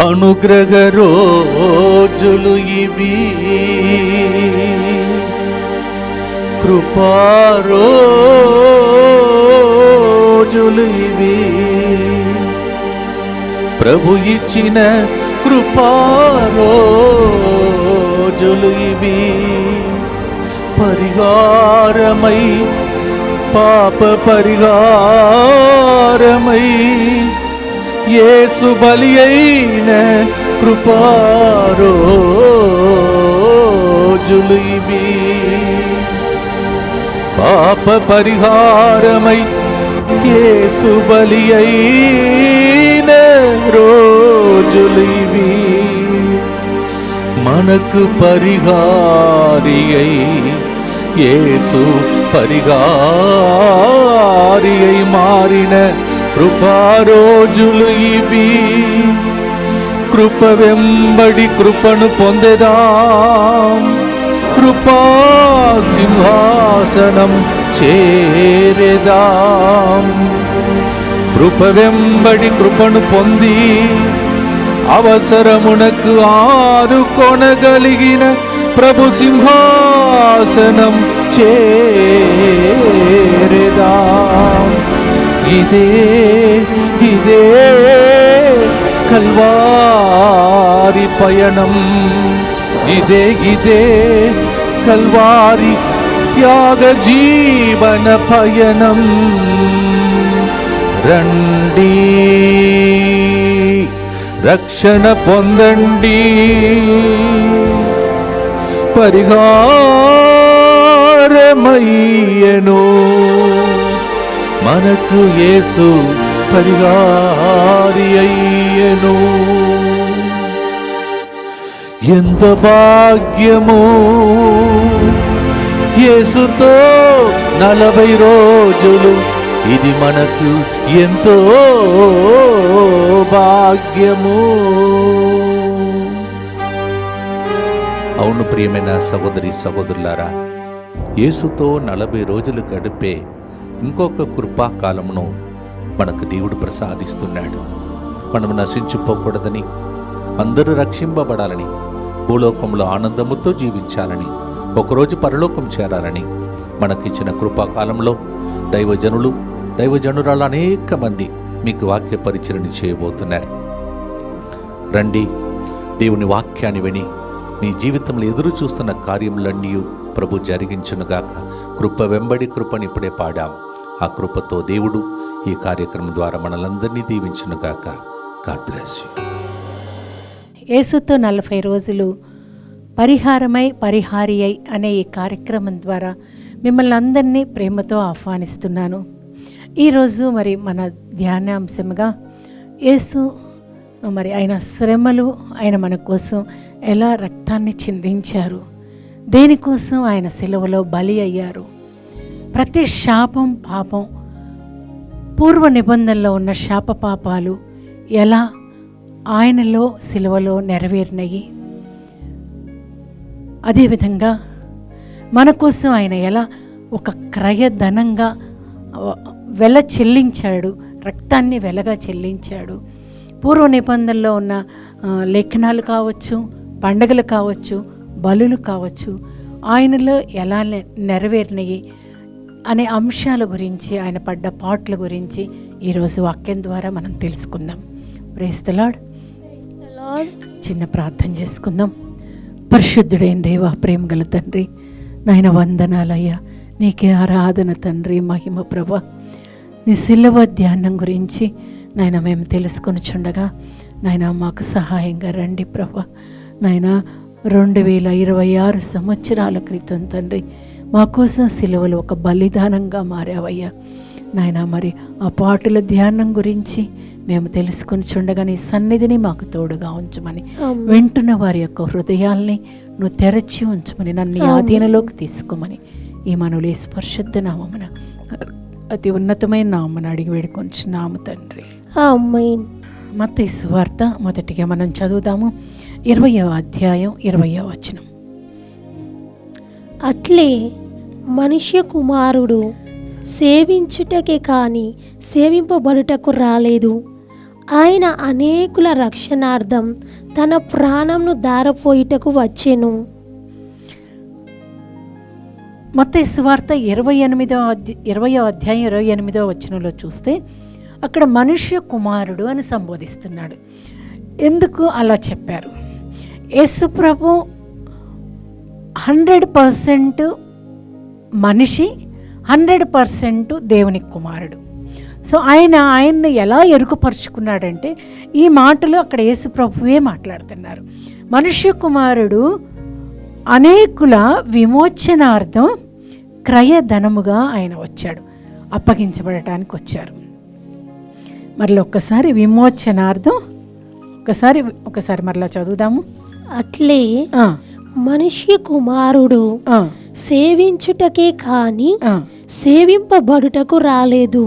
అనుగ్రహ రోజులు ఇవి, కృపా రోజులు ఇవి, ప్రభు ఇచ్చిన కృపా రోజులు ఇవి. పరిహారమై పాప పరిహారమై యేసు బలి అయిన కృపా రోజులు ఇవి. పాప పరిహారమై యేసు బలి అయిన రోజులు ఇవి. మనకు పరిహారి అయి యేసు పరిహారి అయి మారిన కృపా రోజులు ఇవి. కృప వెంబడి కృపను పొందెదాం, కృపా సింహాసనం చేరెదాం. కృప వెంబడి కృపను పొంది అవసరమునకు ఆదుకొనగలిగిన ప్రభు సింహాసనం చేరెదాం. ఇదే ఇదే కల్వారి పయనం, ఇదే ఇదే కల్వారి త్యాగ జీవన పయనం. రండి రక్షణ పొందండి, పరిహారమయ్యెను మనకు యేసు పరిహారి అయ్యెను. ఎంత భాగ్యము యేసుతో 40 రోజులు, ఇది మనకు ఎంతో భాగ్యము. అవును ప్రియమైన సహోదరి సహోదరులారా, యేసుతో 40 రోజులు గడిపే ఇంకొక కృపాకాలమును మనకు దేవుడు ప్రసాదిస్తున్నాడు. మనము నశించిపోకూడదని, అందరూ రక్షింపబడాలని, భూలోకంలో ఆనందముతో జీవించాలని, ఒకరోజు పరలోకం చేరాలని మనకిచ్చిన కృపాకాలంలో దైవజనులు దైవజనురాలు అనేక మంది మీకు వాక్య పరిచరణ చేయబోతున్నారు. రండి, దేవుని వాక్యాన్ని విని మీ జీవితంలో ఎదురు చూస్తున్న కార్యములన్నీ ప్రభు జరిగించునుగాక. కృప వెంబడి కృపని ఇప్పుడే పాడాం. ఆ కృపతో దేవుడు ఈ కార్యక్రమం ద్వారా మనలందరినీ దీవించునుగాక. God bless you. యేసుతో 40 రోజులు పరిహారమై పరిహారి అయి అనే ఈ కార్యక్రమం ద్వారా మిమ్మల్ని అందరినీ ప్రేమతో ఆహ్వానిస్తున్నాను. ఈరోజు మరి మన ధ్యానాంశముగా యేసు మరి ఆయన శ్రమలు, ఆయన మన కోసం ఎలా రక్తాన్ని చిందించారు, దేనికోసం ఆయన సిలువలో బలి అయ్యారు, ప్రతి శాపం పాపం, పూర్వ నిబంధనలో ఉన్న శాప పాపాలు ఎలా ఆయనలో సిలువలో నెరవేరినాయి, అదేవిధంగా మన కోసం ఆయన ఎలా ఒక క్రయధనంగా వెల చెల్లించాడు, రక్తాన్ని వెలగా చెల్లించాడు. పూర్వ నిబంధనలో ఉన్న లేఖనాలు కావచ్చు, పండగలు కావచ్చు, బలులు కావచ్చు, ఆయనలో ఎలా నెరవేరినాయి అనే అంశాల గురించి, ఆయన పడ్డ పాటల గురించి ఈరోజు వాక్యం ద్వారా మనం తెలుసుకుందాం. Praise the lord. చిన్న ప్రార్థన చేసుకుందాం. పరిశుద్ధుడైన దేవా, ప్రేమ గల తండ్రి, నాయన వందనాలయ్యా, నీకే ఆరాధన తండ్రి, మహిమ ప్రభ. నీ సిలువ ధ్యానం గురించి నాయన మేము తెలుసుకొని చుండగా నాయన మాకు సహాయంగా రండి ప్రభ. నాయన 2026 సంవత్సరాల క్రితం తండ్రి మా కోసం సిలువలో ఒక బలిదానంగా మారావయ్యా నాయన. మరి ఆ పాటల ధ్యానం గురించి మేము తెలుసుకొని చుండగా నీ సన్నిధిని మాకు తోడుగా ఉంచమని, వింటున్న వారి యొక్క హృదయాల్ని నువ్వు తెరచి ఉంచమని, నన్ను ఆధీనలోకి తీసుకోమని ఈ మనవులు పరిశుద్ధ నామమున అతి ఉన్నతమైన నామమున అడిగి వేడుకొంచున్నాము తండ్రి. ఆమేన్. మత్తయి సువార్త మొదటిగా మనం చదువుదాము. 20వ అధ్యాయం 20వ వచనం. అట్లే మనుష్య కుమారుడు సేవించుటకే కాని సేవింపబడుటకు రాలేదు, ఆయన అనేకుల రక్షణార్థం తన ప్రాణంను దారపోయిటకు వచ్చెను. మత్తయి సువార్త 20వ అధ్యాయం 28వ వచనంలో చూస్తే అక్కడ మనుష్య కుమారుడు అని సంబోధిస్తున్నాడు. ఎందుకు అలా చెప్పారు? యేసు ప్రభు 100% మనిషి, 100% దేవుని కుమారుడు. సో ఆయన్ని ఎలా ఎరుకపరుచుకున్నాడంటే ఈ మాటలు అక్కడ యేసు ప్రభువే మాట్లాడుతున్నారు. మనుష్య కుమారుడు అనేకుల విమోచనార్థం క్రయధనముగా ఆయన వచ్చాడు, అప్పగించబడటానికి వచ్చారు. మరలా ఒక్కసారి విమోచనార్థం ఒకసారి మరలా చదువుదాము. అట్లే మనుష్య కుమారుడు సేవించుటకే కాని సేవింపబడుటకు రాలేదు.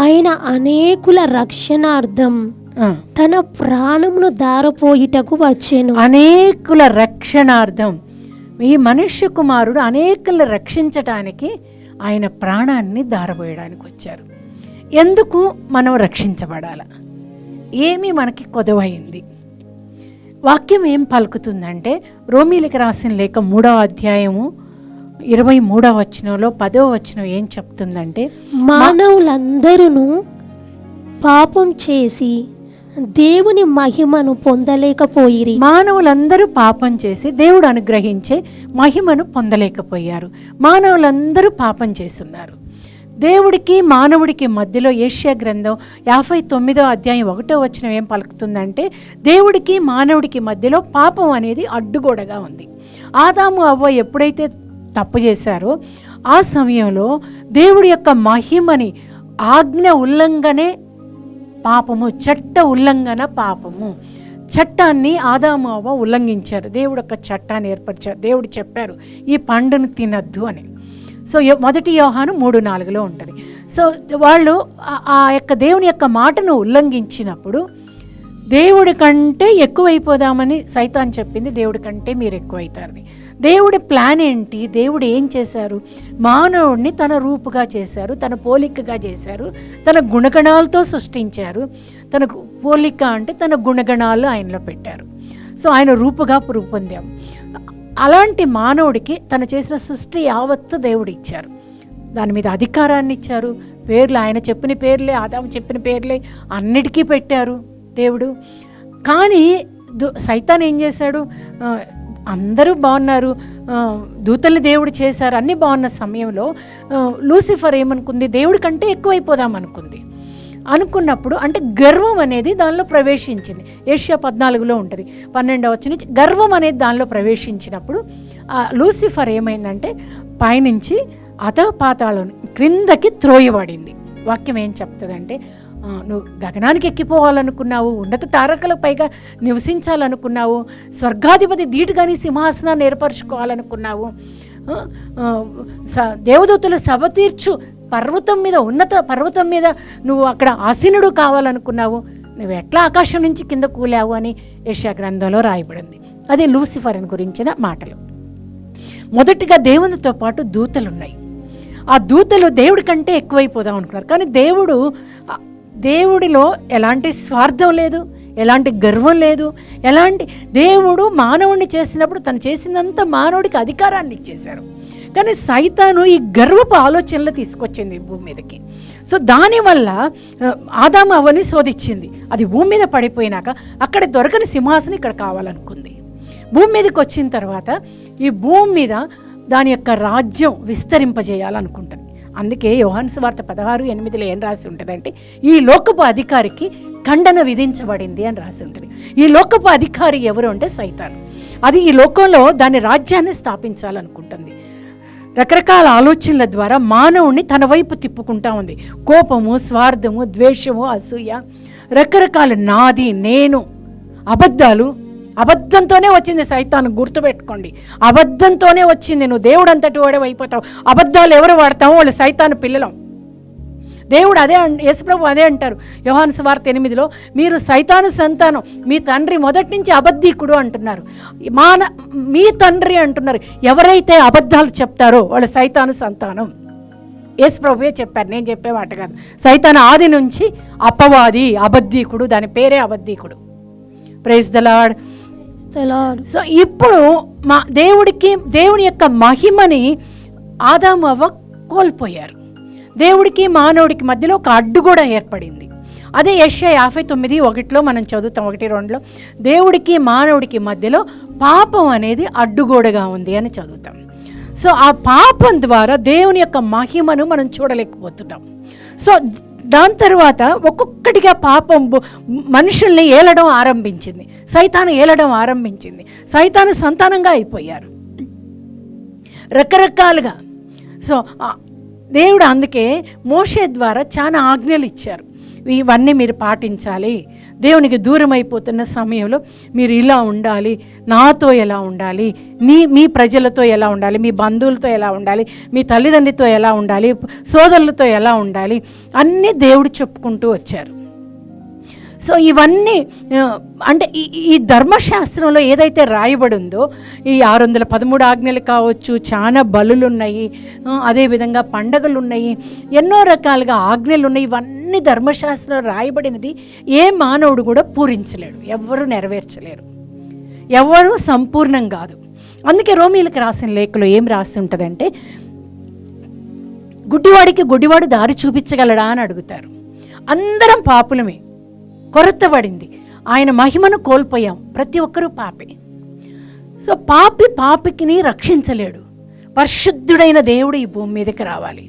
ఆయన అనేకుల రక్షణార్థం తన ప్రాణమును దారపోయిటకు వచ్చెను. అనేకుల రక్షణార్థం ఈ మనుష్య కుమారుడు అనేకులను రక్షించటానికి ఆయన ప్రాణాన్ని దారపోయడానికి వచ్చారు. ఎందుకు మనం రక్షించబడాల? ఏమి మనకి కొదవైంది? వాక్యం ఏం పలుకుతుందంటే రోమీలకు రాసిన లేఖ 3వ అధ్యాయము 23వ వచనంలో 10వ వచనం ఏం చెప్తుందంటే, మానవులందరూ పాపం చేసి దేవుని మహిమను పొందలేకపోయిరి. మానవులందరూ పాపం చేసి దేవుడు అనుగ్రహించే మహిమను పొందలేకపోయారు. మానవులందరూ పాపం చేస్తున్నారు. దేవుడికి మానవుడికి మధ్యలో యెషయా గ్రంథం 59వ అధ్యాయం 1వ వచనం ఏం పలుకుతుందంటే, దేవుడికి మానవుడికి మధ్యలో పాపం అనేది అడ్డుగోడగా ఉంది. ఆదాము అవ్వ ఎప్పుడైతే తప్పు చేశారో ఆ సమయంలో దేవుడి యొక్క మహిమని, ఆజ్ఞ ఉల్లంఘనే పాపము, చట్ట ఉల్లంఘన పాపము. చట్టాన్ని ఆదాము అవ్వ ఉల్లంఘించారు. దేవుడు ఒక చట్టాన్ని ఏర్పరిచారు. దేవుడు చెప్పారు ఈ పండును తినద్దు అని. సో 1 యోహాను 3:4లో ఉంటుంది. సో వాళ్ళు ఆ యొక్క దేవుని యొక్క మాటను ఉల్లంఘించినప్పుడు దేవుడి కంటే ఎక్కువైపోదామని సైతాన్ చెప్పింది, దేవుడి కంటే మీరు ఎక్కువైతారని. దేవుడి ప్లాన్ ఏంటి? దేవుడు ఏం చేశారు? మానవుడిని తన రూపుగా చేశారు, తన పోలికగా చేశారు, తన గుణగణాలతో సృష్టించారు. తన పోలిక అంటే తన గుణగణాలు ఆయనలో పెట్టారు. సో ఆయన రూపుగా రూపొందాం. అలాంటి మానవుడికి తను చేసిన సృష్టి యావత్తు దేవుడు ఇచ్చారు. దాని మీద అధికారాన్ని ఇచ్చారు. పేర్లు ఆయన చెప్పిన పేర్లే, ఆదాము చెప్పిన పేర్లే అన్నిటికీ పెట్టారు దేవుడు. కానీ సైతాన్ ఏం చేశాడు? అందరూ బాగున్నారు, దూతల్ని దేవుడు చేశారు, అన్నీ బాగున్న సమయంలో లూసిఫర్ ఏమనుకుంది? దేవుడి కంటే ఎక్కువైపోదాం అనుకున్నప్పుడు అంటే గర్వం అనేది దానిలో ప్రవేశించింది. యెషయా 14లో ఉంటుంది, 12వ వచనం నుంచి గర్వం అనేది దానిలో ప్రవేశించినప్పుడు లూసిఫర్ ఏమైందంటే పైనుంచి అధపాతాళం క్రిందకి త్రోయబడింది. వాక్యం ఏం చెప్తుందంటే, నువ్వు గగనానికి ఎక్కిపోవాలనుకున్నావు, ఉన్నత తారకల పైగా నివసించాలనుకున్నావు, స్వర్గాధిపతి ధీటుగాని సింహాసనాన్ని ఏర్పరచుకోవాలనుకున్నావు, దేవదూతల సభ తీర్చు పర్వతం మీద, ఉన్నత పర్వతం మీద నువ్వు అక్కడ ఆసీనుడు కావాలనుకున్నావు, నువ్వు ఎట్లా ఆకాశం నుంచి కింద కూలావు అని యెషయా గ్రంథంలో రాయబడింది. అది లూసిఫర్ని గురించిన మాటలు. మొదటిగా దేవునితో పాటు దూతలు ఉన్నాయి. ఆ దూతలు దేవుడి కంటే ఎక్కువైపోదాం అనుకున్నారు. కానీ దేవుడిలో ఎలాంటి స్వార్థం లేదు, ఎలాంటి గర్వం లేదు. దేవుడు మానవుడిని చేసినప్పుడు తను చేసినంత మానవుడికి అధికారాన్ని ఇచ్చేశారు. కానీ సైతాను ఈ గర్వపు ఆలోచనలు తీసుకొచ్చింది భూమి మీదకి. సో దానివల్ల ఆదాము అవ్వని శోధించింది. అది భూమి మీద పడిపోయినాక అక్కడ దొరకని సింహాసనం ఇక్కడ కావాలనుకుంది. భూమి మీదకి వచ్చిన తర్వాత ఈ భూమి మీద దాని యొక్క రాజ్యం విస్తరింపజేయాలనుకుంటుంది. అందుకే యోహాను సువార్త 16:8లో ఏం రాసి ఉంటుందంటే, ఈ లోకపు అధికారికి ఖండన విధించబడింది అని రాసి ఉంటుంది. ఈ లోకపు అధికారి ఎవరు అంటే సైతాను. అది ఈ లోకంలో దాని రాజ్యాన్ని స్థాపించాలనుకుంటుంది. రకరకాల ఆలోచనల ద్వారా మానవుణ్ణి తన వైపు తిప్పుకుంటా ఉంది. కోపము, స్వార్థము, ద్వేషము, అసూయ, రకరకాల నాది, నేను, అబద్ధంతోనే వచ్చింది సైతాను. గుర్తుపెట్టుకోండి, అబద్ధంతోనే వచ్చింది. నువ్వు దేవుడు అంతటి వాడే అయిపోతావు. అబద్ధాలు ఎవరు వాడతామో వాళ్ళు సైతాను పిల్లలం. దేవుడు అదే యేసుప్రభు అదే అంటారు యోహాను సువార్త 8లో, మీరు సైతాను సంతానం, మీ తండ్రి మొదటి నుంచి అబద్ధీకుడు అంటున్నారు. మీ తండ్రి అంటున్నారు. ఎవరైతే అబద్ధాలు చెప్తారో వాళ్ళు సైతాను సంతానం. యేసు ప్రభువే చెప్పారు, నేను చెప్పే మాట కాదు. సైతాను ఆది నుంచి అపవాది, అబద్ధీకుడు, దాని పేరే అబద్ధీకుడు. Praise the lord. సో ఇప్పుడు దేవుని యొక్క మహిమని ఆదాము అవ్వ కోల్పోయారు. దేవుడికి మానవుడికి మధ్యలో ఒక అడ్డు కూడా ఏర్పడింది. అదే యెషయా 59:1 మనం చదువుతాం, 1-2లో దేవుడికి మానవుడికి మధ్యలో పాపం అనేది అడ్డుగోడగా ఉంది అని చదువుతాం. సో ఆ పాపం ద్వారా దేవుని యొక్క మహిమను మనం చూడలేకపోతున్నాం. సో దాని తర్వాత ఒక్కొక్కటిగా పాపం మనుషుల్ని ఏలడం ఆరంభించింది, సైతాను ఏలడం ఆరంభించింది. సైతాను సంతానంగా అయిపోయారు రకరకాలుగా. సో దేవుడు అందుకే మోషే ద్వారా చాలా ఆజ్ఞలు ఇచ్చారు, ఇవన్నీ మీరు పాటించాలి. దేవునికి దూరం అయిపోతున్న సమయంలో మీరు ఇలా ఉండాలి, నాతో ఎలా ఉండాలి, మీ ప్రజలతో ఎలా ఉండాలి, మీ బంధువులతో ఎలా ఉండాలి, మీ తల్లిదండ్రులతో ఎలా ఉండాలి, సోదరులతో ఎలా ఉండాలి, అన్నీ దేవుడు చెప్పుకుంటూ వచ్చారు. సో ఇవన్నీ అంటే ఈ ధర్మశాస్త్రంలో ఏదైతే రాయబడి ఉందో, ఈ 613 ఆజ్ఞలు కావచ్చు, చాలా బలులు ఉన్నాయి, అదేవిధంగా పండగలు ఉన్నాయి, ఎన్నో రకాలుగా ఆజ్ఞలు ఉన్నాయి. ఇవన్నీ ధర్మశాస్త్రంలో రాయబడినది ఏ మానవుడు కూడా పూరించలేడు, ఎవ్వరూ నెరవేర్చలేరు, ఎవ్వరూ సంపూర్ణం కాదు. అందుకే రోమీలకు రాసిన లేఖలో ఏం రాసి ఉంటుందంటే, గుడ్డివాడికి గుడ్డివాడు దారి చూపించగలడా అని అడుగుతారు. అందరం పాపులమే, కొరతబడింది, ఆయన మహిమను కోల్పోయాం, ప్రతి ఒక్కరూ పాపే. సో పాపికిని రక్షించలేడు. పరిశుద్ధుడైన దేవుడు ఈ భూమి మీదకి రావాలి,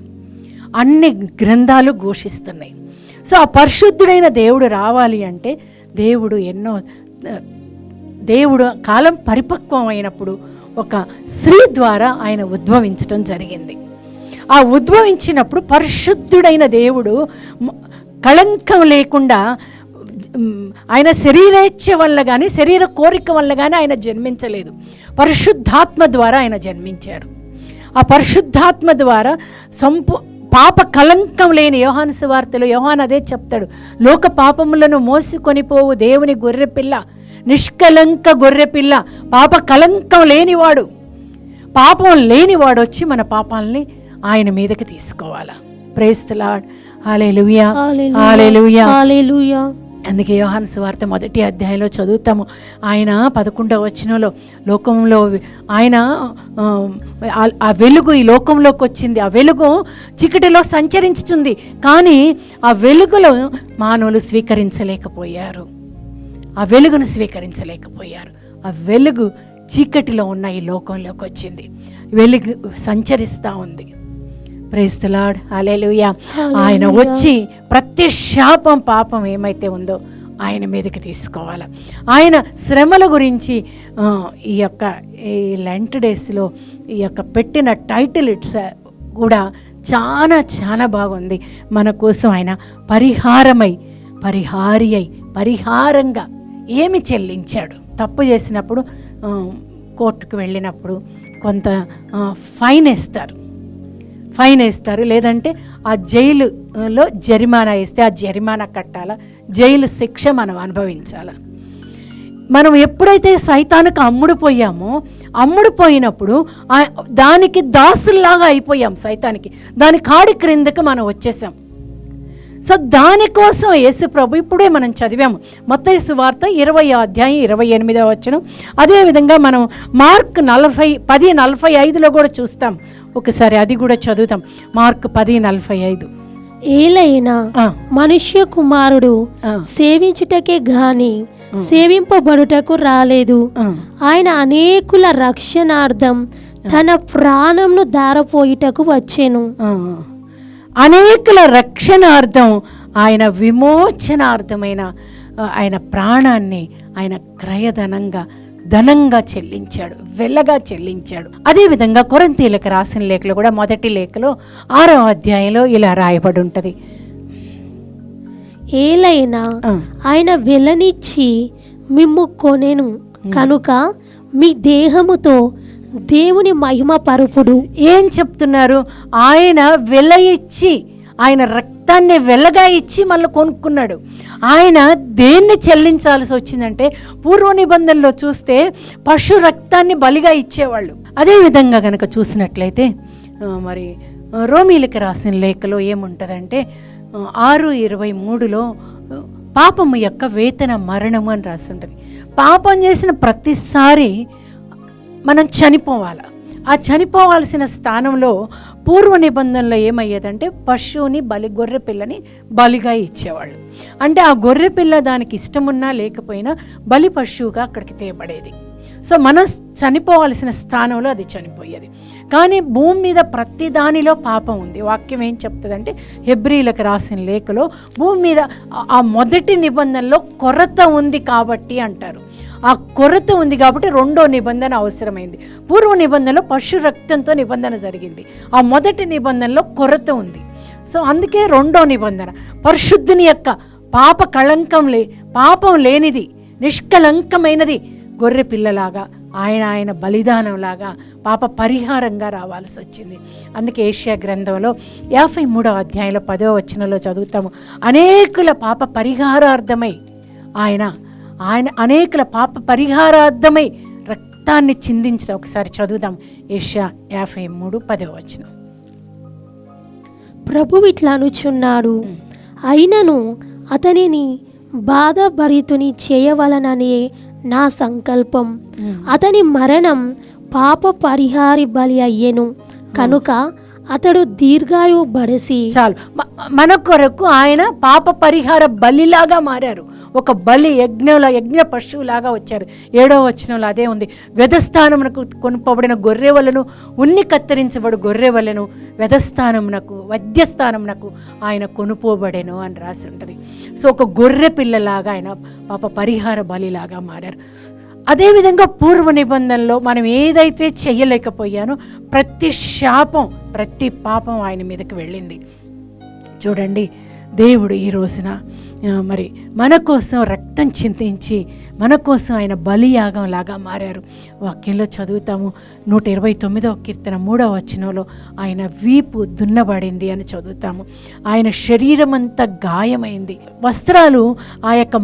అన్ని గ్రంథాలు ఘోషిస్తున్నాయి. సో ఆ పరిశుద్ధుడైన దేవుడు రావాలి అంటే దేవుడు కాలం పరిపక్వం అయినప్పుడు ఒక స్త్రీ ద్వారా ఆయన ఉద్భవించడం జరిగింది. ఆ ఉద్భవించినప్పుడు పరిశుద్ధుడైన దేవుడు కళంకం లేకుండా, ఆయన శరీరేచ్ఛ వల్ల కానీ శరీర కోరిక వల్ల కానీ ఆయన జన్మించలేదు, పరిశుద్ధాత్మ ద్వారా ఆయన జన్మించాడు. ఆ పరిశుద్ధాత్మ ద్వారా పాప కళంకం లేని, యోహాను సువార్తలో యోహాను అదే చెప్తాడు, లోక పాపములను మోసుకొని పోవు దేవుని గొర్రెపిల్ల, నిష్కలంక గొర్రెపిల్ల, పాప కళంకం లేనివాడు, పాపం లేనివాడు వచ్చి మన పాపాలని ఆయన మీదకి తీసుకోవాలా. Praise the lord. Hallelujah, hallelujah, hallelujah. అందుకే యోహాను సువార్త 1వ అధ్యాయంలో చదువుతాము, ఆయన 11వ వచనంలో లోకంలో ఆయన ఆ వెలుగు ఈ లోకంలోకి వచ్చింది, ఆ వెలుగు చీకటిలో సంచరించుతుంది, కానీ ఆ వెలుగులో మానవులు స్వీకరించలేకపోయారు, ఆ వెలుగును స్వీకరించలేకపోయారు. ఆ వెలుగు చీకటిలో ఉన్న ఈ లోకంలోకి వచ్చింది, వెలుగు సంచరిస్తూ ఉంది. Praise the lord. హల్లెలూయా. ఆయన వచ్చి ప్రతి శాపం పాపం ఏమైతే ఉందో ఆయన మీదకి తీసుకోవాలి. ఆయన శ్రమల గురించి ఈ లెంట్ డేస్లో ఈ యొక్క పెట్టిన టైటిల్ ఇట్స్ కూడా చాలా చాలా బాగుంది. మన కోసం ఆయన పరిహారంగా ఏమి చెల్లించాడు. తప్పు చేసినప్పుడు కోర్టుకు వెళ్ళినప్పుడు కొంత ఫైన్ వేస్తారు, లేదంటే ఆ జైలులో జరిమానా వేస్తే ఆ జరిమానా కట్టాలా, జైలు శిక్ష మనం అనుభవించాలా. మనం ఎప్పుడైతే సైతానుకు అమ్ముడుపోయినప్పుడు దానికి దాసుల్లాగా అయిపోయాం, సైతానికి, దాని కాడి క్రిందకి మనం వచ్చేసాం. సో దానికోసం యేసు ప్రభు ఇప్పుడే మనం చదివాము మత్తయి సువార్త 20వ అధ్యాయం 28వ వచనం. అదేవిధంగా మనం మార్క్ 10:45లో కూడా చూస్తాం, ఒకసారి అది కూడా చదువుతాం. మార్క్ 10:45. ఏలైనా మనుష్య కుమారుడు సేవించుటకే గాని సేవింపబడుటకు రాలేదు, ఆయన అనేకుల రక్షణార్థం తన ప్రాణంను దారపోయిటకు వచ్చెను. అనేకుల రక్షణార్థం, ఆయన విమోచనార్థమైన ఆయన ప్రాణాన్ని ఆయన ధనంగా చెల్లించాడు, వెల్లగా చెల్లించాడు. అదేవిధంగా కొరింథీయులకు రాసిన లేఖలో కూడా 1వ లేఖలో 6వ అధ్యాయంలో ఇలా రాయబడి ఉంటుంది, ఏలైనా ఆయన వెలనిచ్చి మిమ్ము కొనెను కనుక మీ దేహముతో దేవుని మహిమ పరుపుడు. ఏం చెప్తున్నారు? ఆయన వెల ఇచ్చి, ఆయన రక్తాన్ని వెలగా ఇచ్చి మళ్ళీ కొనుక్కున్నాడు. ఆయన దేన్ని చెల్లించాల్సి వచ్చిందంటే, పూర్వ నిబంధనలో చూస్తే పశు రక్తాన్ని బలిగా ఇచ్చేవాళ్ళు. అదేవిధంగా కనుక చూసినట్లయితే మరి రోమీలకు రాసిన లేఖలో ఏముంటుందంటే 6:23లో పాపము యొక్క వేతన మరణము అని రాసి ఉంటుంది. పాపం చేసిన ప్రతిసారి మనం చనిపోవాలి. ఆ చనిపోవాల్సిన స్థానంలో పూర్వ నిబంధనలో ఏమయ్యేదంటే పశువుని గొర్రె పిల్లని బలిగా ఇచ్చేవాళ్ళు. అంటే ఆ గొర్రె పిల్ల దానికి ఇష్టమున్నా లేకపోయినా బలి పశువుగా అక్కడికి తేబడేది. సో మనం చనిపోవాల్సిన స్థానంలో అది చనిపోయేది. కానీ భూమి మీద ప్రతి దానిలో పాపం ఉంది. వాక్యం ఏం చెప్తుందంటే హెబ్రీలకు రాసిన లేఖలో భూమి మీద ఆ మొదటి నిబంధనలో కొరత ఉంది కాబట్టి అంటారు. ఆ కొరత ఉంది కాబట్టి రెండో నిబంధన అవసరమైంది. పూర్వ నిబంధనలో పశు రక్తంతో నిబంధన జరిగింది. ఆ మొదటి నిబంధనలో కొరత ఉంది. సో అందుకే రెండో నిబంధన పరిశుద్ధుని యొక్క పాపం లేనిది నిష్కలంకమైనది గొర్రె పిల్లలాగా ఆయన బలిదానంలాగా పాప పరిహారంగా రావాల్సి వచ్చింది. అందుకే యెషయా గ్రంథంలో 53వ అధ్యాయంలో 10వ వచనంలో చదువుతాము, అనేకుల పాప పరిహారార్థమై ఆయన అనేకుల పాప పరిహారార్థమై రక్తాన్ని చిందించడం. ఒకసారి చదువుదాం, యెషయా 53 10వ వచనం. ప్రభువు ఇట్లా అనుచున్నాడు, అయినను అతనిని బాధభరితుని చేయవలననే నా సంకల్పం. అతని మరణం పాప పరిహారి బలి అయ్యెను కనుక అతడు దీర్ఘాయువు బడసి. చాలు, మన కొరకు ఆయన పాప పరిహార బలిలాగా మారారు. ఒక బలి యజ్ఞ పశువులాగా వచ్చారు. 7వ వచనంలో అదే ఉంది. వ్యధస్థానమునకు కొనుపబడిన గొర్రెవలను ఉన్ని కత్తిరించబడు గొర్రెవలను వధ్యస్థానమునకు ఆయన కొనుపోబడెను అని రాసి ఉంటుంది. సో ఒక గొర్రె పిల్లలాగా ఆయన పాప పరిహార బలిలాగా మారారు. అదేవిధంగా పూర్వ నిబంధనలో మనం ఏదైతే చెయ్యలేకపోయానో ప్రతి శాపం ప్రతి పాపం ఆయన మీదకి వెళ్ళింది. చూడండి, దేవుడు ఈ రోజున మరి మన కోసం రక్తం చింతించి మన కోసం ఆయన బలియాగం లాగా మారారు. వాక్యంలో చదువుతాము 129వ కీర్తన 3వ వచనంలో ఆయన వీపు దున్నబడింది అని చదువుతాము. ఆయన శరీరం అంతా గాయమైంది. వస్త్రాలు ఆ యొక్క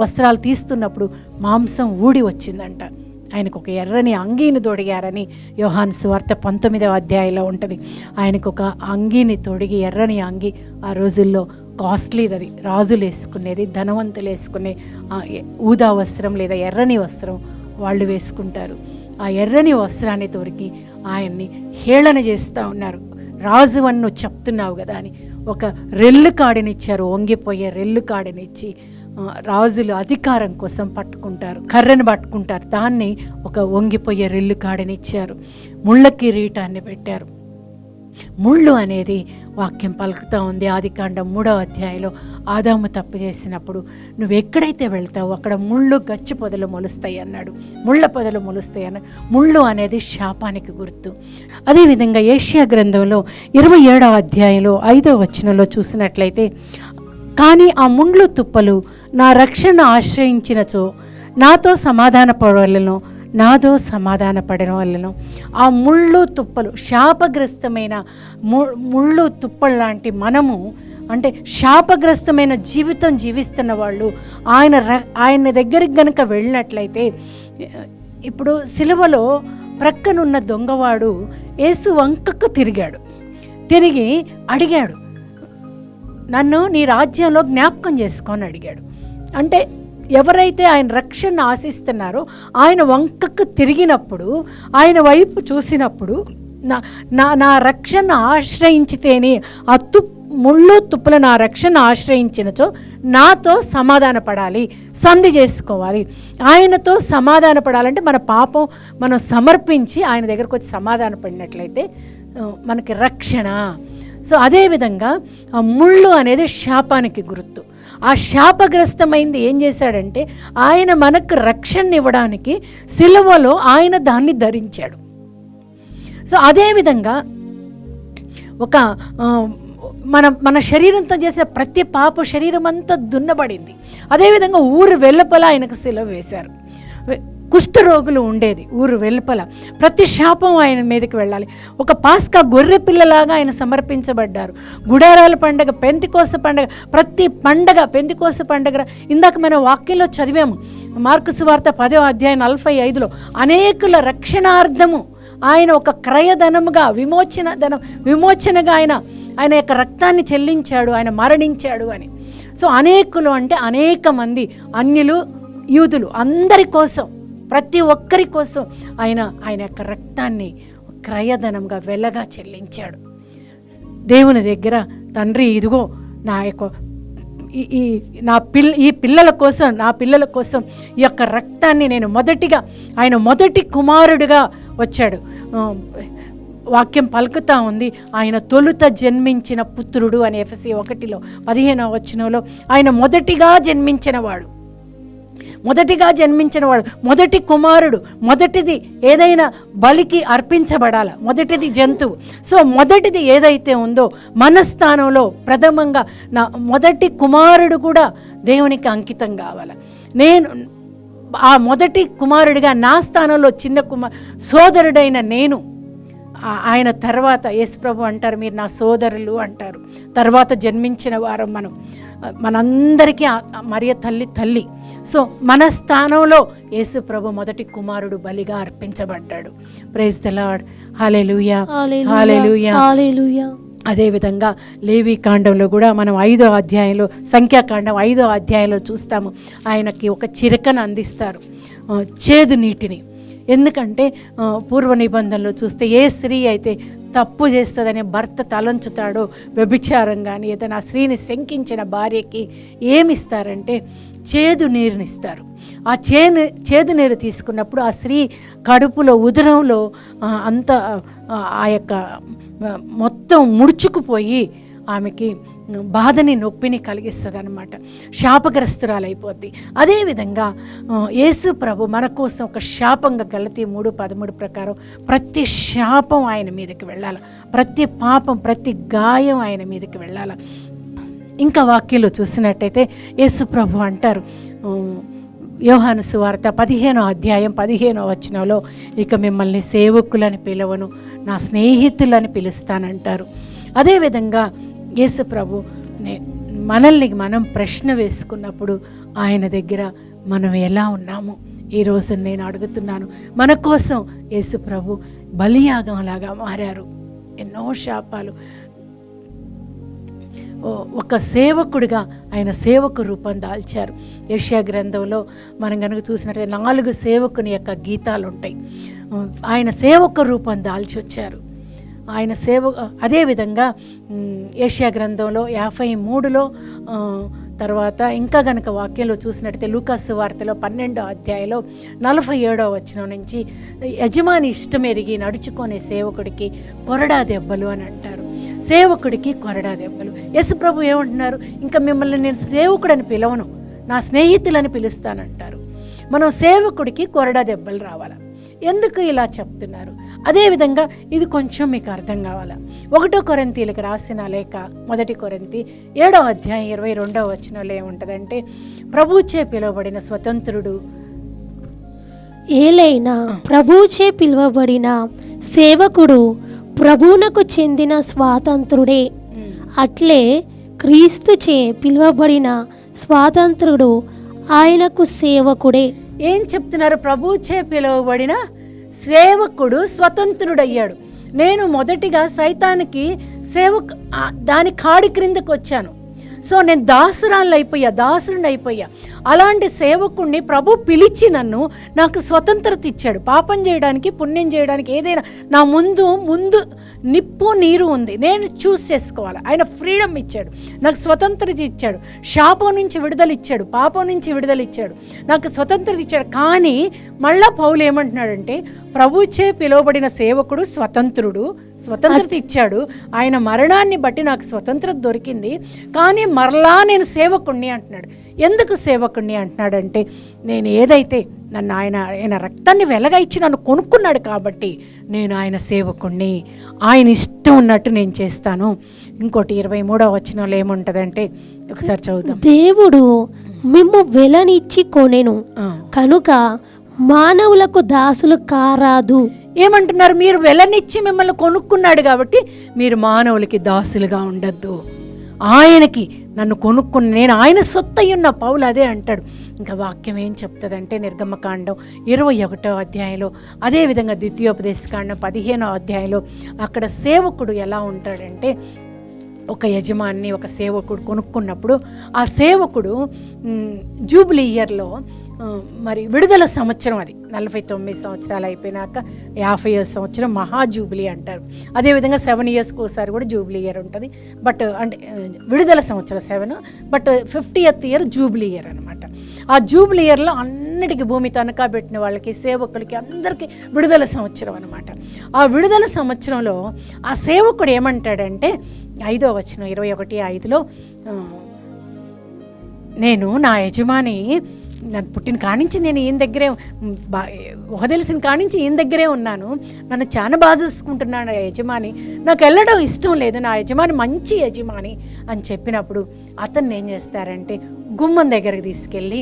వస్త్రాలు తీస్తున్నప్పుడు మాంసం ఊడి వచ్చిందంట. ఆయనకు ఒక ఎర్రని అంగీని తొడిగారని యోహాను సువార్త 19వ అధ్యాయంలో ఉంటుంది. ఆయనకు ఒక అంగీని తొడిగి, ఎర్రని అంగి ఆ రోజుల్లో కాస్ట్లీది, అది రాజులు వేసుకునేది, ధనవంతులు వేసుకునే ఊదా వస్త్రం లేదా ఎర్రని వస్త్రం వాళ్ళు వేసుకుంటారు. ఆ ఎర్రని వస్త్రాన్ని తొడిగి ఆయన్ని హేళన చేస్తూ ఉన్నారు. రాజు అని నువ్వు చెప్తున్నావు కదా అని ఒక రెల్లు కాడినిచ్చారు. వంగిపోయే రెల్లు కాడినిచ్చి రాజులు అధికారం కోసం పట్టుకుంటారు, కర్రను పట్టుకుంటారు. దాన్ని ఒక వంగిపోయే రెల్లు కాడినిచ్చారు. ముళ్ళ కిరీటాన్ని పెట్టారు. ముళ్ళు అనేది వాక్యం పలుకుతూ ఉంది. ఆదికాండం 3వ అధ్యాయంలో ఆదాము తప్పు చేసినప్పుడు నువ్వు ఎక్కడైతే వెళ్తావో అక్కడ ముళ్ళు గచ్చి పొదలు మొలుస్తాయి అన్నాడు. ముళ్ళ పొదలు మొలుస్తాయి అన్నాడు. ముళ్ళు అనేది శాపానికి గుర్తు. అదేవిధంగా యెషయా గ్రంథంలో 27వ అధ్యాయంలో 5వ వచనంలో చూసినట్లయితే, కానీ ఆ ముండ్లు తుప్పలు నా రక్షణ ఆశ్రయించినచో నాతో సమాధానపడడం వల్లనో ఆ ముళ్ళు తుప్పలు, శాపగ్రస్తమైన ముళ్ళు తుప్పలు లాంటి మనము, అంటే శాపగ్రస్తమైన జీవితం జీవిస్తున్న వాళ్ళు ఆయన దగ్గరికి గనుక వెళ్ళినట్లయితే, ఇప్పుడు సిలువలో ప్రక్కనున్న దొంగవాడు యేసు వంకకు తిరిగి అడిగాడు, నన్ను నీ రాజ్యంలో జ్ఞాపకం చేసుకొని అడిగాడు. అంటే ఎవరైతే ఆయన రక్షణ ఆశిస్తున్నారో ఆయన వంకకు తిరిగినప్పుడు, ఆయన వైపు చూసినప్పుడు, నా రక్షణ ఆశ్రయించితేనే ఆ ముళ్ళు తుప్పుల నా రక్షణ ఆశ్రయించినచో నాతో సమాధాన పడాలి, సంధి చేసుకోవాలి. ఆయనతో సమాధాన పడాలంటే మన పాపం మనం సమర్పించి ఆయన దగ్గరకు వచ్చి సమాధాన పడినట్లయితే మనకి రక్షణ. సో అదేవిధంగా ఆ ముళ్ళు అనేది శాపానికి గుర్తు. ఆ శాపగ్రస్తమైంది ఏం చేశాడంటే ఆయన మనకు రక్షణ ఇవ్వడానికి సిలువలో ఆయన దాన్ని ధరించాడు. సో అదేవిధంగా ఒక మన శరీరంతో చేసే ప్రతి పాప శరీరం అంతా దున్నబడింది. అదేవిధంగా ఊరు వెలుపల ఆయనకు సిలువ వేశారు. కుష్ఠరోగులు ఉండేది ఊరు వెలుపల. ప్రతి శాపం ఆయన మీదకి వెళ్ళాలి. ఒక పాస్కా గొర్రె పిల్లలాగా ఆయన సమర్పించబడ్డారు. గుడారాల పండగ, పెంతెకోస్తు పండగ, ప్రతి పండగ పెంతెకోస్తు పండగ. ఇందాక మనం వాక్యంలో చదివాము, మార్కు సువార్త 10వ అధ్యాయం 45లో అనేకుల రక్షణార్థము ఆయన ఒక క్రయధనముగా విమోచనగా ఆయన యొక్క రక్తాన్ని చెల్లించాడు, ఆయన మరణించాడు అని. సో అనేకులు అంటే అనేక మంది, అన్యులు యూదులు అందరి కోసం, ప్రతి ఒక్కరి కోసం ఆయన యొక్క రక్తాన్ని క్రయధనంగా వెలగా చెల్లించాడు. దేవుని దగ్గర తండ్రి ఇదిగో నా యొక్క ఈ పిల్లల కోసం ఈ యొక్క రక్తాన్ని నేను ఆయన మొదటి కుమారుడిగా వచ్చాడు. వాక్యం పలుకుతా ఉంది, ఆయన తొలుత జన్మించిన పుత్రుడు అని ఎఫెసీ 1:15 వచనంలో ఆయన మొదటిగా జన్మించినవాడు, మొదటి కుమారుడు. మొదటిది ఏదైనా బలికి అర్పించబడాల, మొదటిది జంతువు. సో మొదటిది ఏదైతే ఉందో మన స్థానంలో ప్రథమంగా నా మొదటి కుమారుడు కూడా దేవునికి అంకితం కావాలి. నేను ఆ మొదటి కుమారుడిగా నా స్థానంలో చిన్న సోదరుడైన నేను, ఆయన తర్వాత యేసుప్రభు అంటారు, మీరు నా సోదరులు అంటారు. తర్వాత జన్మించిన వారం మనందరికీ మరియ తల్లి. సో మన స్థానంలో యేసుప్రభు మొదటి కుమారుడు బలిగా అర్పించబడ్డాడు. Praise the lord. Hallelujah, hallelujah, hallelujah. అదేవిధంగా లేవి కాండంలో కూడా మనం 5వ అధ్యాయంలో, సంఖ్యాకాండం 5వ అధ్యాయంలో చూస్తాము, ఆయనకి ఒక చిరకను అందిస్తారు, చేదు నీటిని. ఎందుకంటే పూర్వ నిబంధనలో చూస్తే ఏ స్త్రీ అయితే తప్పు చేస్తుందని భర్త తలంచుతాడో, వ్యభిచారం కానీ ఏదైనా ఆ స్త్రీని శంకించిన భార్యకి ఏమిస్తారంటే చేదు నీరునిస్తారు. ఆ చేదు నీరు తీసుకున్నప్పుడు ఆ స్త్రీ కడుపులో, ఉదరంలో అంత ఆ యొక్క మొత్తం ముడుచుకుపోయి ఆమెకి బాధని, నొప్పిని కలిగిస్తుంది అనమాట, శాపగ్రస్తురాలైపోద్ది. అదేవిధంగా యేసు ప్రభు మన కోసం ఒక శాపంగా గలతీ 3:13 ప్రకారం ప్రతి శాపం ఆయన మీదకి వెళ్ళాలి, ప్రతి పాపం, ప్రతి గాయం ఆయన మీదకి వెళ్ళాలి. ఇంకా వాక్యంలో చూసినట్టయితే యేసు ప్రభు అంటారు, యోహాను సువార్త 15వ అధ్యాయం 15వ వచనంలో, ఇక మిమ్మల్ని సేవకులని పిలవను, నా స్నేహితులని పిలుస్తానంటారు. అదేవిధంగా యేసు ప్రభు మనల్ని మనం ప్రశ్న వేసుకున్నప్పుడు ఆయన దగ్గర మనం ఎలా ఉన్నాము ఈరోజు నేను అడుగుతున్నాను. మన కోసం యేసు ప్రభు బలియాగంలాగా మారారు. ఎన్నో శాపాలు, ఒక సేవకుడిగా ఆయన సేవకు రూపం దాల్చారు. యెషయా గ్రంథంలో మనం కనుక చూసినట్లయితే 4 సేవకుని యొక్క గీతాలు ఉంటాయి. ఆయన సేవకు రూపం దాల్చి వచ్చారు. ఆయన అదేవిధంగా యెషయా గ్రంథంలో 53లో తర్వాత ఇంకా గనక వాక్యంలో చూసినట్టయితే లూకాసు వార్తలో 12వ అధ్యాయంలో 47వ వచనం నుంచి, యజమాని ఇష్టమెరిగి నడుచుకునే సేవకుడికి కొరడా దెబ్బలు అని అంటారు. సేవకుడికి కొరడా దెబ్బలు. యేసు ప్రభు ఏమంటున్నారు, ఇంకా మిమ్మల్ని నేను సేవకుడని పిలవను, నా స్నేహితులని పిలుస్తానంటారు. మనం సేవకుడికి కొరడా దెబ్బలు రావాలి. ఎందుకు ఇలా చెప్తున్నారు? అదేవిధంగా ఇది కొంచెం మీకు అర్థం కావాలా. 1 కొరింథీయులకు రాసిన లేఖ 1 కొరింథీ 7వ అధ్యాయం 22వ వచనంలో ఏముంటుందంటే, ప్రభువుచే పిలువబడిన స్వతంత్రుడు, ఏలైనా ప్రభువుచే పిలువబడిన సేవకుడు ప్రభువునకు చెందిన స్వాతంత్రుడే, అట్లే క్రీస్తుచే పిలువబడిన స్వాతంత్రుడు ఆయనకు సేవకుడే. ఏం చెప్తున్నారు? ప్రభువుచే పిలువబడిన సేవకుడు స్వతంత్రుడయ్యాడు. నేను మొదటిగా సైతానికి దాని కాడి క్రిందకు వచ్చాను. సో నేను దాసురుని అయిపోయా. అలాంటి సేవకుడిని ప్రభు పిలిచి నాకు స్వతంత్రత ఇచ్చాడు. పాపం చేయడానికి, పుణ్యం చేయడానికి, ఏదైనా నా ముందు నిప్పు నీరు ఉంది, నేను చూస్ చేసుకోవాలి. ఆయన ఫ్రీడమ్ ఇచ్చాడు, నాకు స్వతంత్రత ఇచ్చాడు, శాపం నుంచి విడుదల ఇచ్చాడు, పాపం నుంచి విడుదల ఇచ్చాడు, నాకు స్వతంత్రత ఇచ్చాడు. కానీ మళ్ళా పౌలు ఏమంటున్నాడంటే, ప్రభుచే పిలువబడిన సేవకుడు స్వతంత్రత ఇచ్చాడు. ఆయన మరణాన్ని బట్టి నాకు స్వతంత్రత దొరికింది. కానీ మరలా నేను సేవకుణ్ణి అంటున్నాడు. ఎందుకు సేవకుణ్ణి అంటున్నాడంటే, నేను ఏదైతే ఆయన రక్తాన్ని వెలగా ఇచ్చి నన్ను కొనుక్కున్నాడు కాబట్టి నేను ఆయన సేవకుణ్ణి, ఆయన ఇష్టం ఉన్నట్టు నేను చేస్తాను. ఇంకోటి 23వ వచనంలో ఏముంటుందంటే, ఒకసారి చదువుదాం. దేవుడు మిమ్ము వెలనిచ్చి కొనెను కనుక మానవులకు దాసులు కారాదు. ఏమంటున్నారు? మీరు వెలనిచ్చి మిమ్మల్ని కొనుక్కున్నాడు కాబట్టి మీరు మానవులకి దాసులుగా ఉండద్దు. ఆయనకి నన్ను కొనుక్కుని నేను ఆయన సొత్తయ్యున్న పౌలు అదే అంటాడు. ఇంకా వాక్యం ఏం చెప్తుందంటే నిర్గమకాండం 21వ అధ్యాయంలో, అదేవిధంగా ద్వితీయోపదేశకాండం 15వ అధ్యాయంలో అక్కడ సేవకుడు ఎలా ఉంటాడంటే, ఒక యజమాని ఒక సేవకుడు కొనుక్కున్నప్పుడు ఆ సేవకుడు జూబ్లీ ఇయర్లో మరి విడుదల సంవత్సరం, అది 49 సంవత్సరాలు అయిపోయినాక 50వ సంవత్సరం మహాజూబ్లీ అంటారు. అదేవిధంగా 7 ఇయర్స్కి ఒకసారి కూడా జూబ్లీ ఇయర్ ఉంటుంది. బట్ అంటే విడుదల సంవత్సరం 7, but 50th year Jubilee year అనమాట. ఆ జూబ్లీ ఇయర్లో అన్నిటికీ భూమి తనఖా పెట్టిన వాళ్ళకి, సేవకులకి, అందరికీ విడుదల సంవత్సరం అనమాట. ఆ విడుదల సంవత్సరంలో ఆ సేవకుడు ఏమంటాడంటే 5వ వచనం 21:5లో, నేను నా యజమాని నన్ను పుట్టిన కానించి నేను ఈయన దగ్గరే తెలిసిన కానించి ఈయన దగ్గరే ఉన్నాను, నన్ను చాలా బాగా చూసుకుంటున్నాను నా యజమాని, నాకు వెళ్ళడం ఇష్టం లేదు, నా యజమాని మంచి యజమాని అని చెప్పినప్పుడు అతన్ని ఏం చేస్తారంటే గుమ్మం దగ్గరికి తీసుకెళ్ళి,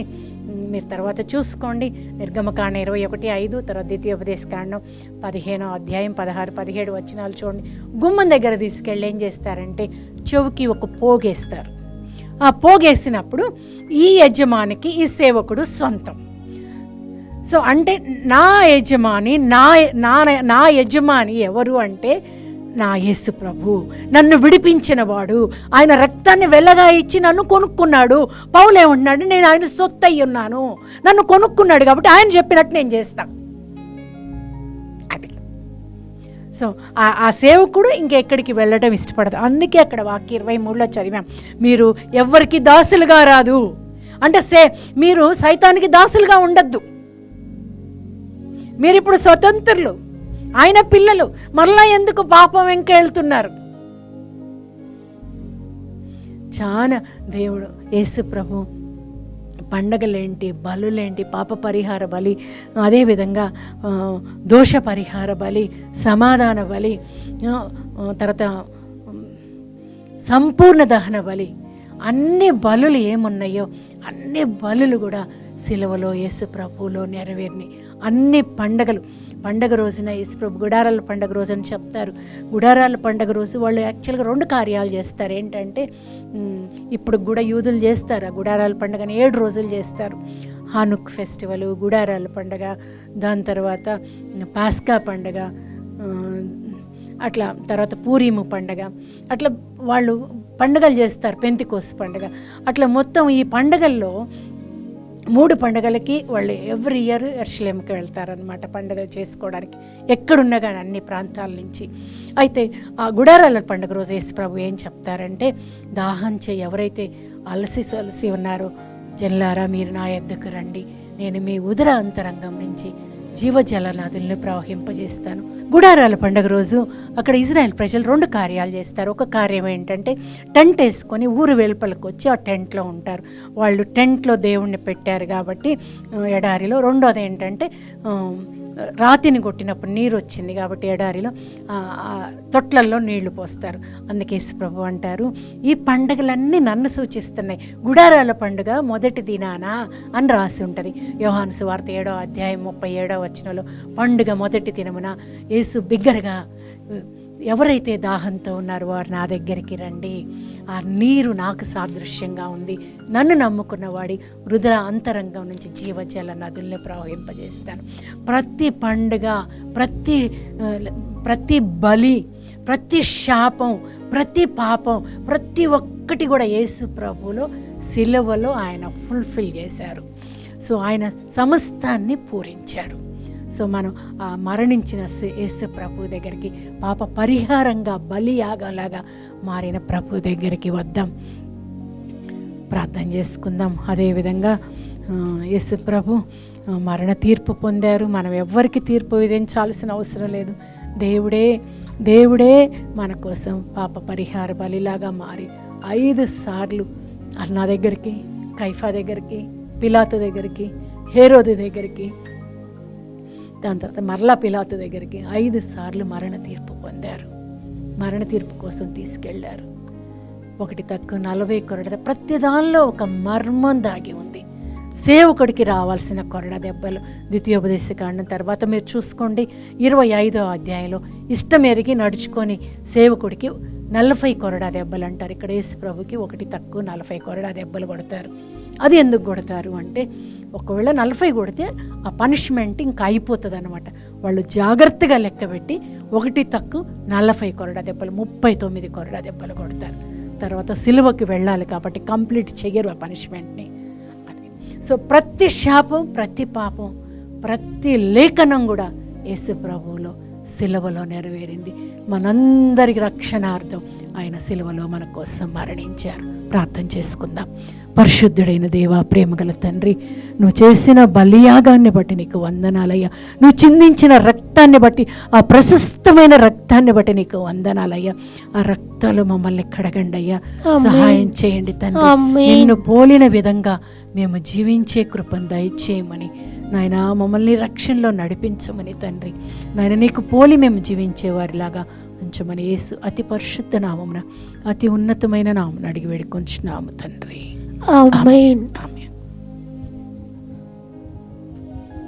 మీరు తర్వాత చూసుకోండి, నిర్గమకాండం 21:5, తర్వాత ద్వితీయోపదేశకాండం 15వ అధ్యాయం 16, 17 వచనాలు చూడండి. గుమ్మం దగ్గర తీసుకెళ్ళి ఏం చేస్తారంటే చెవికి ఒక పోగేస్తారు. ఆ పోగేసినప్పుడు ఈ యజమానికి ఈ సేవకుడు సొంతం. సో అంటే నా యజమాని, నా యజమాని ఎవరు అంటే నా యేసు ప్రభు, నన్ను విడిపించిన వాడు, ఆయన రక్తాన్ని వెల్లగా ఇచ్చి నన్ను కొనుక్కున్నాడు. పౌలు ఏమంటున్నాడు, నేను ఆయన సొత్తు అయి ఉన్నాను, నన్ను కొనుక్కున్నాడు కాబట్టి ఆయన చెప్పినట్టు నేను చేస్తా. అది సో ఆ సేవకుడు ఇంకెక్కడికి వెళ్ళడం ఇష్టపడదు. అందుకే అక్కడ వాక్యం 23లో చదివాం, మీరు ఎవరికి దాసులుగా రాదు అంటే మీరు సైతానికి దాసులుగా ఉండద్దు, మీరు ఇప్పుడు స్వతంత్రులు, ఆయన పిల్లలు, మరలా ఎందుకు పాపం వెంక వెళ్తున్నారు? చాలా దేవుడు యేసు ప్రభు పండగలేంటి, బలులేంటి, పాప పరిహార బలి, అదేవిధంగా దోష పరిహార బలి, సమాధాన బలి, తర్వాత సంపూర్ణ దహన బలి, అన్ని బలులు ఏమున్నాయో అన్ని బలులు కూడా సిలువలో యేసు ప్రభువులో నెరవేరిని. అన్ని పండగ రోజున యేసు ప్రభు గుడారాల పండగ రోజు అని చెప్తారు. గుడారాల పండగ రోజు వాళ్ళు యాక్చువల్గా 2 కార్యాలు చేస్తారు. ఏంటంటే ఇప్పుడు కూడా యూదులు చేస్తారు ఆ గుడారాల పండుగని 7 రోజులు చేస్తారు. హానుక్ ఫెస్టివల్, గుడారాల పండగ, దాని తర్వాత పాస్కా పండగ, అట్లా తర్వాత పూరీము పండగ, అట్లా వాళ్ళు పండగలు చేస్తారు. పెంతికోస్తు పండగ, అట్లా మొత్తం ఈ పండగల్లో 3 పండుగలకి వాళ్ళు ఎవ్రీ ఇయర్ యెరూషలేముకి వెళ్తారనమాట పండుగ చేసుకోవడానికి, ఎక్కడున్నా కానీ అన్ని ప్రాంతాల నుంచి. అయితే ఆ గుడారాల పండుగ రోజు యేసు ప్రభు ఏం చెప్తారంటే, దాహంచే ఎవరైతే అలసి ఉన్నారో జల్లారా మీరు నా యొద్దకు రండి, నేను మీ ఉదర అంతరంగం నుంచి జీవజల నదులను ప్రవహింపజేస్తాను. గుడారాల పండుగ రోజు అక్కడ ఇజ్రాయెల్ ప్రజలు 2 కార్యాలు చేస్తారు. ఒక కార్యం ఏంటంటే టెంట్ వేసుకొని ఊరు వెలుపలకు వచ్చి ఆ టెంట్లో ఉంటారు. వాళ్ళు టెంట్లో దేవుణ్ణి పెట్టారు కాబట్టి ఎడారిలో. రెండోది ఏంటంటే రాతిని కొట్టినప్పుడు నీరు వచ్చింది కాబట్టి ఎడారిలో తొట్లల్లో నీళ్లు పోస్తారు. అందుకే యేసు ప్రభు అంటారు, ఈ పండుగలన్నీ నన్ను సూచిస్తున్నాయి. గుడారాల పండుగ మొదటి దినాన అని రాసి ఉంటుంది యోహాను సువార్త 7వ అధ్యాయం 37వ వచనంలో. పండుగ మొదటి దినమున యేసు బిగ్గరగా, ఎవరైతే దాహంతో ఉన్నారో వారు నా దగ్గరికి రండి, ఆ నీరు నాకు సాదృశ్యంగా ఉంది, నన్ను నమ్ముకున్న వాడి హృదయ అంతరంగం నుంచి జీవజల నదుల్ని ప్రవహింపజేస్తాను. ప్రతి పండుగ, ప్రతి బలి, ప్రతి శాపం, ప్రతి పాపం, ప్రతి ఒక్కటి కూడా యేసు ప్రభువులో సిలువలో ఆయన ఫుల్ఫిల్ చేశారు. సో ఆయన సమస్తాన్ని పూరించాడు. సో మనం ఆ మరణించిన యేసు ప్రభు దగ్గరికి, పాప పరిహారంగా బలియాగలాగా మారిన ప్రభు దగ్గరికి వద్దాం, ప్రార్థన చేసుకుందాం. అదేవిధంగా యేసు ప్రభు మరణ తీర్పు పొందారు. మనం ఎవ్వరికి తీర్పు విధించాల్సిన అవసరం లేదు. దేవుడే మన కోసం పాప పరిహార బలిలాగా మారి 5 సార్లు అన్నా దగ్గరికి, కైఫా దగ్గరికి, పిలాతు దగ్గరికి, హేరోదు దగ్గరికి, దాని తర్వాత మరలా పిలాతు దగ్గరికి 5 సార్లు మరణ తీర్పు పొందారు. మరణ తీర్పు కోసం తీసుకెళ్లారు. 1 తక్కువ 40 కొరడ, ప్రతి దానిలో ఒక మర్మం దాగి ఉంది. సేవకుడికి రావాల్సిన కొరడ దెబ్బలు ద్వితీయోపదేశకాండం తర్వాత మీరు చూసుకోండి 25వ అధ్యాయంలో ఇష్టం ఎరిగి నడుచుకొని సేవకుడికి 40 కొరడా దెబ్బలు అంటారు. ఇక్కడ యేసు ప్రభుకి 1 తక్కువ 40 కొరడా దెబ్బలు కొడతారు. అది ఎందుకు కొడతారు అంటే, ఒకవేళ 40 కొడితే ఆ పనిష్మెంట్ ఇంకా అయిపోతుంది అనమాట. వాళ్ళు జాగ్రత్తగా లెక్కబెట్టి 1 తక్కువ 40 కొరడా దెబ్బలు, 39 కొరడా దెబ్బలు కొడతారు. తర్వాత సిలువకి వెళ్ళాలి కాబట్టి కంప్లీట్ చెయ్యరు ఆ పనిష్మెంట్ని. అది సో ప్రతి శాపం, ప్రతి పాపం, ప్రతి లేఖనం కూడా యేసు ప్రభువులో సిలువలో నెరవేరింది. మనందరికి రక్షణార్థం ఆయన సిలువలో మన కోసం మరణించారు. ప్రార్థన చేసుకుందాం. పరిశుద్ధుడైన దేవా, ప్రేమగల తండ్రి, నువ్వు చేసిన బలియాగాన్ని బట్టి నీకు వందనాలయ్యా. నువ్వు చిందించిన రక్తాన్ని బట్టి, ఆ ప్రశస్తమైన రక్తాన్ని బట్టి నీకు వందనాలయ్యా. ఆ రక్తాలు మమ్మల్ని కడగండి అయ్యా, సహాయం చేయండి తండ్రి. నిన్ను పోలిన విధంగా మేము జీవించే కృపను దయచేయమని నాయన, మమ్మల్ని రక్షణలో నడిపించమని తండ్రి. నాయన, నీకు పోలి మేము జీవించేవారిలాగా ఉంచమని యేసు అతి పరిశుద్ధ నామమున, అతి ఉన్నతమైన నామమున అడిగి వేడుకొంచున్నాము తండ్రి. ఆమేన్. ఆమేన్.